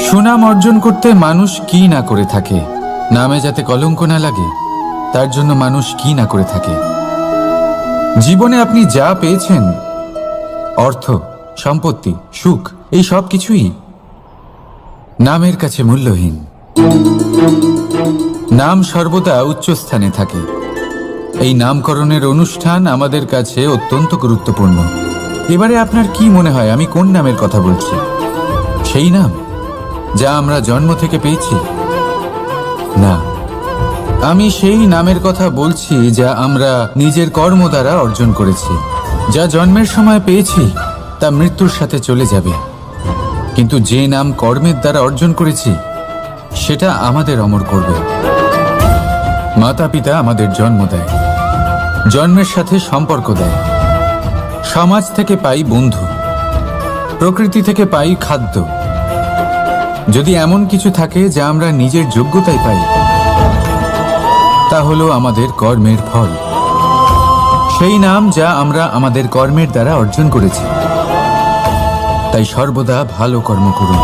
সুনাম অর্জন করতে মানুষ কি না করে থাকে, নামে যাতে কলঙ্ক না লাগে তার জন্য মানুষ কি না করে থাকে। জীবনে আপনি যা পেয়েছেন, অর্থ, সম্পত্তি, সুখ, এই সব কিছুই নামের কাছে মূল্যহীন। নাম সর্বদা উচ্চ স্থানে থাকে। এই নামকরণের অনুষ্ঠান আমাদের কাছে অত্যন্ত গুরুত্বপূর্ণ। এবারে আপনার কি মনে হয় আমি কোন নামের কথা বলছি? সেই নাম যা আমরা জন্ম থেকে পেয়েছি? না, আমি সেই নামের কথা বলছি যা আমরা নিজের কর্ম দ্বারা অর্জন করেছি। যা জন্মের সময় পেয়েছি তা মৃত্যুর সাথে চলে যাবে, কিন্তু যে নাম কর্মের দ্বারা অর্জন করেছি সেটা আমাদের অমর করবে। মাতা পিতা আমাদের জন্ম দেয়, জন্মের সাথে সম্পর্ক দেয়, সমাজ থেকে পাই বন্ধু, প্রকৃতি থেকে পাই খাদ্য, যদি এমন কিছু থাকে যা আমরা নিজের যোগ্যতায় পাই, তা হলো আমাদের কর্মের ফল, সেই নাম যা আমরা আমাদের কর্মের দ্বারা অর্জন করেছি। তাই সর্বদা ভালো কর্ম করুন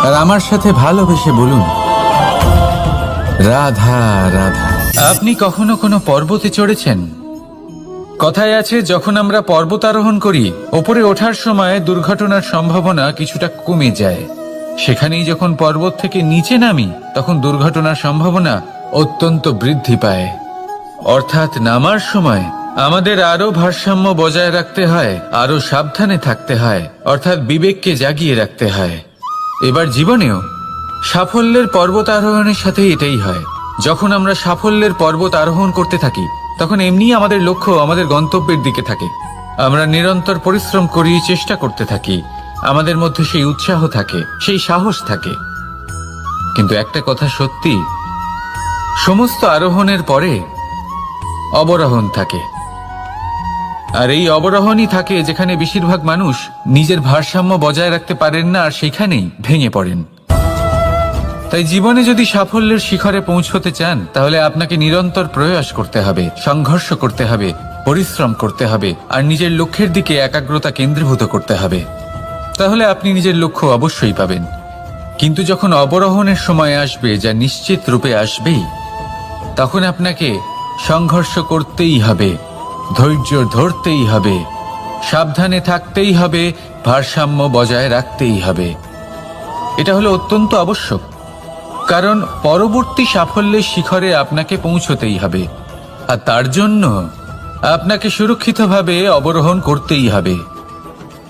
আর আমার সাথে ভালোবেসে বলুন, রাধা রাধা। আপনি কখনো কোনো পর্বতে চড়েছেন? কথায় আছে, যখন আমরা পর্বত আরোহণ করি, ওপরে ওঠার সময় দুর্ঘটনার সম্ভাবনা কিছুটা কমে যায়। সেখানেই যখন পর্বত থেকে নিচে নামি, তখন দুর্ঘটনার সম্ভাবনা অত্যন্ত বৃদ্ধি পায়। অর্থাৎ নামার সময় আমাদের আরো ভারসাম্য বজায় রাখতে হয়, আরো সাবধানে থাকতে হয়, অর্থাৎ বিবেককে জাগিয়ে রাখতে হয়। এবার জীবনেও সাফল্যের পর্বত আরোহণের সাথে এটাই হয়। যখন আমরা সাফল্যের পর্বত আরোহণ করতে থাকি, তখন এমনি আমাদের লক্ষ্য আমাদের গন্তব্যের দিকে থাকে। আমরা নিরন্তর পরিশ্রম করি, চেষ্টা করতে থাকি, আমাদের মধ্যে সেই উৎসাহ থাকে, সেই সাহস থাকে। কিন্তু একটা কথা সত্যি, সমস্ত আরোহণের পরে অবরোহণ থাকে। আর এই অবরোহণই থাকে যেখানে বেশিরভাগ মানুষ নিজের ভারসাম্য বজায় রাখতে পারেন না, আর সেখানেই ভেঙে পড়েন। তাই জীবনে যদি সাফল্যের শিখরে পৌঁছতে চান, তাহলে আপনাকে নিরন্তর প্রয়াস করতে হবে, সংঘর্ষ করতে হবে, পরিশ্রম করতে হবে, আর নিজের লক্ষ্যের দিকে একাগ্রতা কেন্দ্রীভূত করতে হবে। তাহলে আপনি নিজের লক্ষ্য অবশ্যই পাবেন। কিন্তু যখন অবরোহণের সময় আসবে, যা নিশ্চিত রূপে আসবেই, তখন আপনাকে সংঘর্ষ করতেই হবে, ধৈর্য ধরতেই হবে, সাবধানে থাকতেই হবে, ভারসাম্য বজায় রাখতেই হবে। এটা হলো অত্যন্ত আবশ্যক, কারণ পরবর্তী সাফল্যের শিখরে আপনাকে পৌঁছতেই হবে, আর তার জন্য আপনাকে সুরক্ষিতভাবে অবরোহণ করতেই হবে।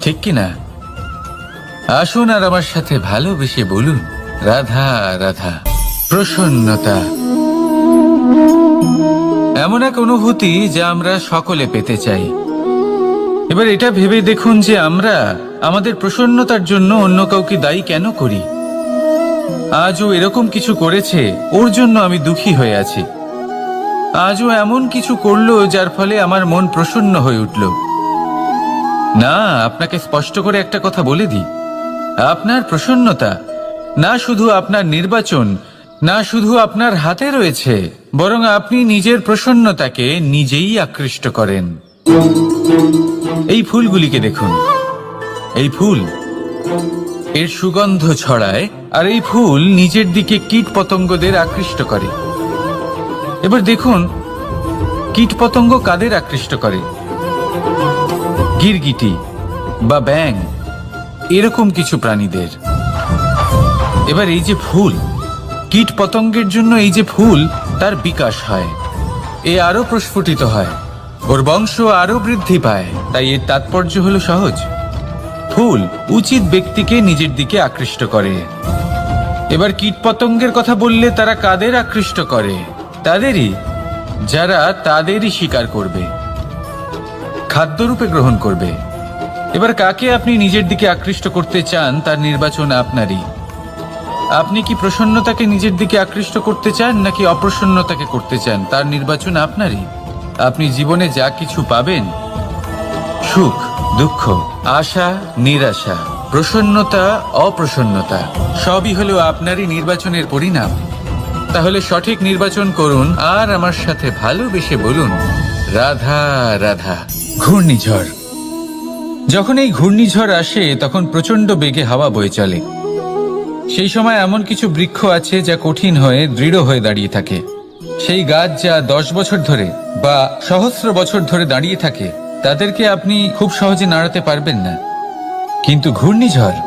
ঠিক কিনা? আসুন আর আমার সাথে ভালোবেসে বলুন, রাধা রাধা। প্রসন্নতা এমন এক অনুভূতি যা আমরা সকলে পেতে চাই। এবার এটা ভেবে দেখুন যে আমরা আমাদের প্রসন্নতার জন্য অন্য কাউকে দায়ী কেন করি। আজও এরকম কিছু করেছে, ওর জন্য আমি দুঃখী হয়ে আছি। আজও এমন কিছু করলো যার ফলে আমার মন প্রসন্ন হয়ে উঠল। না, আপনাকে স্পষ্ট করে একটা কথা বলে দিই, আপনার প্রসন্নতা না শুধু আপনার নির্বাচন, না শুধু আপনার হাতে রয়েছে, বরং আপনি নিজের প্রসন্নতাকে নিজেই আকৃষ্ট করেন। এই ফুলগুলিকে দেখুন, এই ফুল এর সুগন্ধ ছড়ায়, আর এই ফুল নিজের দিকে কীট পতঙ্গদের আকৃষ্ট করে। এবার দেখুন, কীট পতঙ্গ কাদের আকৃষ্ট করে? গিরগিটি বা ব্যাঙ, এরকম কিছু প্রাণীদের। এবার এই যে ফুল, কীট পতঙ্গের জন্য এই যে ফুল, তার বিকাশ হয়, এ আরো প্রস্ফুটিত হয়, ওর বংশ আরো বৃদ্ধি পায়। তাই এর তাৎপর্য হলো সহজ, ফুল উচিত ব্যক্তিকে নিজের দিকে আকৃষ্ট করে। এবার কীট পতঙ্গের কথা বললে তারা কাদের আকৃষ্ট করে? তাদেরই, যারা তাদেরই শিকার করবে, খাদ্যরূপে গ্রহণ করবে। এবার কাকে আপনি নিজের দিকে আকৃষ্ট করতে চান, তার নির্বাচন আপনারই। আপনি কি প্রসন্নতাকে নিজের দিকে আকৃষ্ট করতে চান, নাকি অপ্রসন্নতাকে করতে চান, তার নির্বাচন আপনারই। আপনি জীবনে যা কিছু পাবেন, সুখ দুঃখ, আশা নিরাশা, প্রসন্নতা অপ্রসন্নতা, সবই হলো আপনারই নির্বাচনের পরিণাম। তাহলে সঠিক নির্বাচন করুন আর আমার সাথে ভালোবেসে বলুন, রাধা রাধা। ঘূর্ণিঝড়, যখন এই ঘূর্ণিঝড় আসে তখন প্রচন্ড বেগে হাওয়া বয়ে চলে। সেই সময় এমন কিছু বৃক্ষ আছে যা কঠিন হয়ে দৃঢ় হয়ে দাঁড়িয়ে থাকে। সেই গাছ যা 10 বছর ধরে বা সহস্র বছর ধরে দাঁড়িয়ে থাকে, তাদেরকে আপনি খুব সহজে নাড়াতে পারবেন না। কিন্তু ঘূর্ণিঝড়,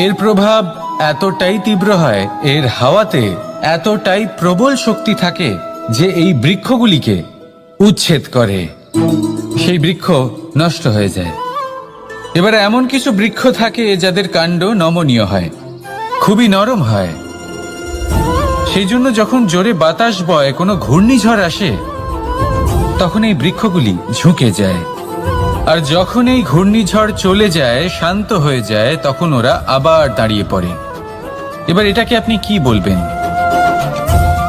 এর প্রভাব এতটাই তীব্র হয়, এর হাওয়াতে এতটাই প্রবল শক্তি থাকে যে এই বৃক্ষগুলিকে উচ্ছেদ করে, সেই বৃক্ষ নষ্ট হয়ে যায়। এবার এমন কিছু বৃক্ষ থাকে যাদের কাণ্ড নমনীয় হয়, খুবই নরম হয়। সেই জন্য যখন জোরে বাতাস বয়, কোনো ঘূর্ণিঝড় আসে, তখন এই বৃক্ষগুলি ঝুঁকে যায়। আর যখন এই ঘূর্ণিঝড় চলে যায়, শান্ত হয়ে যায়, তখন ওরা আবার দাঁড়িয়ে পড়ে। এবার এটাকে আপনি কি বলবেন,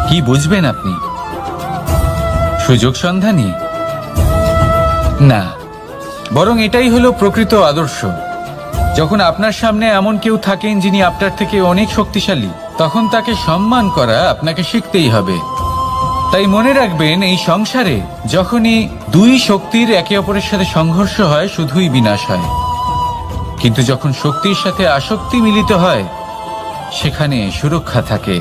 কি বুঝবেন আপনি? সুযোগ সন্ধানী? না, বরং এটাই হলো প্রকৃত আদর্শ। যখন আপনার সামনে এমন কেউ থাকেন যিনি আপনার থেকে অনেক শক্তিশালী, তখন তাকে সম্মান করা আপনাকে শিখতেই হবে। তাই মনে রাখবেন, এই সংসারে যখনই দুই শক্তির একে অপরের সাথে সংঘর্ষ হয় শুধুই বিনাশ হয়, কিন্তু যখন শক্তির সাথে আসক্তি মিলিত হয় সেখানে সুরক্ষা থাকে,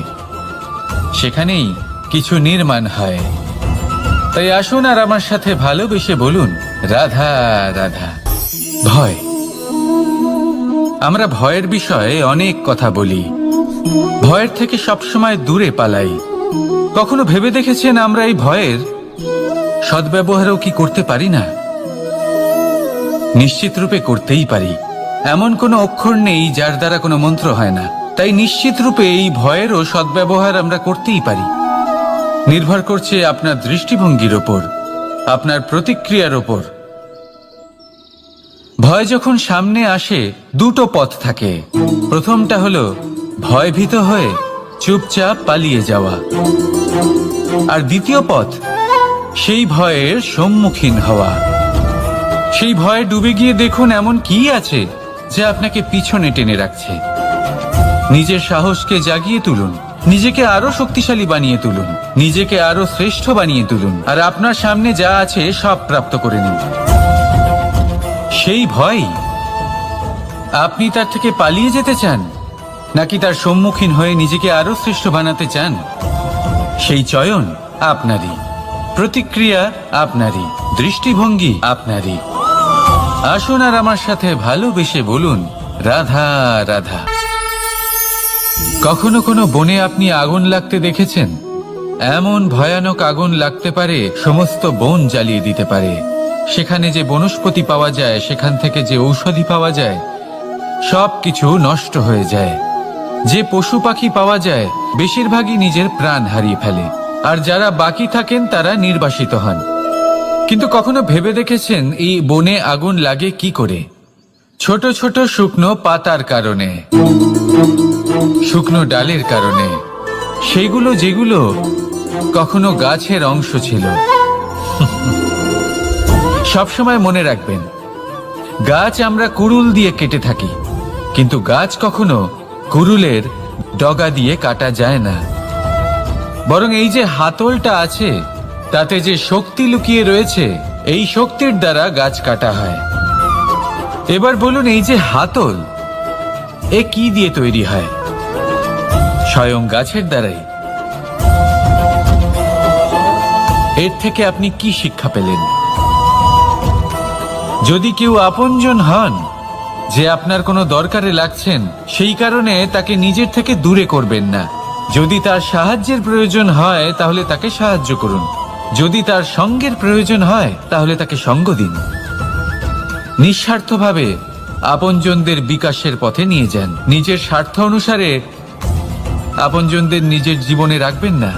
সেখানেই কিছু নির্মাণ হয়। তাই আসুন আর আমার সাথে ভালোবেসে বলুন, রাধা রাধা। ভয়, আমরা ভয়ের বিষয়ে অনেক কথা বলি, ভয়ের থেকে সবসময় দূরে পালাই। কখনো ভেবে দেখেছেন আমরা এই ভয়ের সদ্ব্যবহারও কি করতে পারি না? নিশ্চিত রূপে করতেই পারি। এমন কোনো অক্ষর নেই যার দ্বারা কোনো মন্ত্র হয় না। তাই নিশ্চিত রূপে এই ভয়েরও সদ্ব্যবহার আমরা করতেই পারি। নির্ভর করছে আপনার দৃষ্টিভঙ্গির ওপর, আপনার প্রতিক্রিয়ার ওপর। ভয় যখন সামনে আসে দুটো পথ থাকে। প্রথমটা হলো ভয়ভীত হয়ে চুপচাপ পালিয়ে যাওয়া, আর দ্বিতীয় পথ সেই ভয়ের সম্মুখীন হওয়া। সেই ভয়ে ডুবে গিয়ে দেখুন এমন কি আছে যা আপনাকে পিছনে টেনে রাখছে। নিজের সাহসকে জাগিয়ে তুলুন, নিজেকে আরো শক্তিশালী বানিয়ে তুলুন, নিজেকে আরো শ্রেষ্ঠ বানিয়ে তুলুন, আর আপনার সামনে যা আছে সব প্রাপ্ত করে নিন। সেই ভয়, আপনি তার থেকে পালিয়ে যেতে চান নাকি তার সম্মুখীন হয়ে নিজেকে আরো শ্রেষ্ঠ বানাতে চান? সেই চয়ন আপনারই, প্রতিক্রিয়া আপনারই, দৃষ্টিভঙ্গি আপনারই। আসুন আর আমার সাথে ভালোবেসে বলুন, রাধা রাধা। কখনো কোনো বনে আপনি আগুন লাগতে দেখেছেন? এমন ভয়ানক আগুন লাগতে পারে সমস্ত বন জ্বালিয়ে দিতে পারে। সেখানে যে বনস্পতি পাওয়া যায়, সেখান থেকে যে ঔষধি পাওয়া যায়, সব কিছু নষ্ট হয়ে যায়। যে পশু পাখি পাওয়া যায় বেশিরভাগই নিজের প্রাণ হারিয়ে ফেলে, আর যারা বাকি থাকেন তারা নির্বাসিত হন। কিন্তু কখনো ভেবে দেখেছেন এই বনে আগুন লাগে কি করে? ছোট ছোট শুকনো পাতার কারণে, শুকনো ডালের কারণে, সেগুলো যেগুলো কখনো গাছের অংশ ছিল। সবসময় মনে রাখবেন, গাছ আমরা কুড়ুল দিয়ে কেটে থাকি, কিন্তু গাছ কখনো কুড়ুলের ডগা দিয়ে কাটা যায় না। বরং এই যে হাতলটা আছে, তাতে যে শক্তি লুকিয়ে রয়েছে, এই শক্তির দ্বারা গাছ কাটা হয়। এবার বলুন, এই যে হাতল, এ কি দিয়ে তৈরি হয়? স্বয়ং গাছের দ্বারাই। এর থেকে আপনি কি শিক্ষা পেলেন? যদি কেউ আপনজন হন, যে আপনার কোনো দরকারে লাগছেন, সেই কারণে তাকে নিজের থেকে দূরে করবেন না। যদি তার সাহায্যের প্রয়োজন হয় তাহলে তাকে সাহায্য করুন, যদি তার সঙ্গের প্রয়োজন হয় তাহলে তাকে সঙ্গ দিন। নিঃস্বার্থভাবে আপনজনদের বিকাশের পথে নিয়ে যান। নিজের স্বার্থ অনুসারে আপনজনদের নিজের জীবনে রাখবেন না।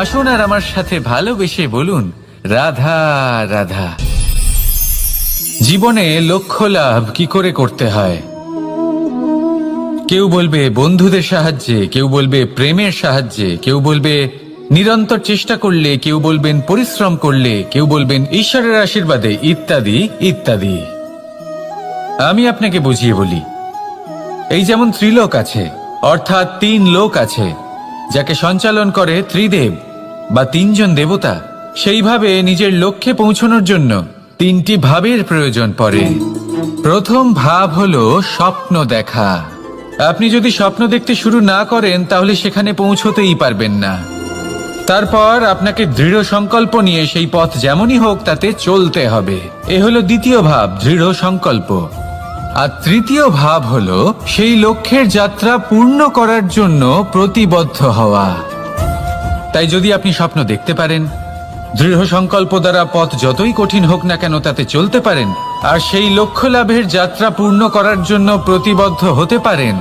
আসুন আর আমার সাথে ভালোবেসে বলুন, রাধা রাধা। জীবনে লক্ষ্য লাভ কি করে করতে হয়? কেউ বলবে বন্ধুদের সাহায্যে, কেউ বলবে প্রেমের সাহায্যে, কেউ বলবে নিরন্তর চেষ্টা করলে, কেউ বলবেন পরিশ্রম করলে, কেউ বলবেন ঈশ্বরের আশীর্বাদে, ইত্যাদি ইত্যাদি। আমি আপনাকে বুঝিয়ে বলি, এই যেমন ত্রিলোক আছে, অর্থাৎ 3 লোক আছে, যাকে সঞ্চালন করে ত্রিদেব বা 3 জন দেবতা। সেইভাবে নিজের লক্ষ্যে পৌঁছানোর জন্য 3টি ভাবের প্রয়োজন পড়ে। প্রথম ভাব হলো স্বপ্ন দেখা। আপনি যদি স্বপ্ন দেখতে শুরু না করেন তাহলে সেখানে পৌঁছতেই পারবেন না। তারপর আপনাকে দৃঢ় সংকল্প নিয়ে সেই পথ যেমনই হোক তাতে চলতে হবে। এ হলো দ্বিতীয় ভাব, দৃঢ় সংকল্প। আর তৃতীয় ভাব হলো সেই লক্ষ্যের যাত্রা পূর্ণ করার জন্য প্রতিবদ্ধ হওয়া। তাই যদি আপনি স্বপ্ন দেখতে পারেন, দৃঢ় সংকল্প দ্বারা পথ যতই কঠিন হোক না কেন তাতে চলতে পারেন, আর সেই লক্ষ্য লাভের যাত্রা পূর্ণ করার জন্য প্রতিবদ্ধ হতে পারেন,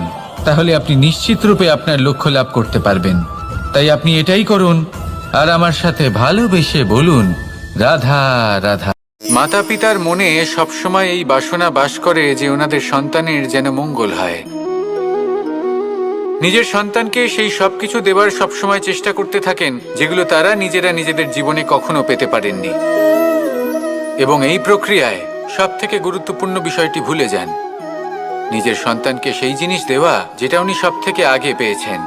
তাহলে আপনি নিশ্চিত রূপে আপনার লক্ষ্য লাভ করতে পারবেন। তাই আপনি এটাই করুন আর আমার সাথে ভালোবেসে বলুন, রাধা রাধা। মাতা পিতার মনে সবসময় এই বাসনা বাস করে যে ওনাদের সন্তানের যেন মঙ্গল হয়। নিজের সন্তানকে সেই সবকিছু দেবার সবসময় চেষ্টা করতে থাকেন যেগুলো তারা নিজেরা নিজেদের জীবনে কখনো পেতে পারেননি। এবং এই প্রক্রিয়ায় সব থেকে গুরুত্বপূর্ণ বিষয়টি ভুলে যান, নিজের সন্তানকে সেই জিনিস দেওয়া যেটা উনি সব থেকে আগে পেয়েছেন।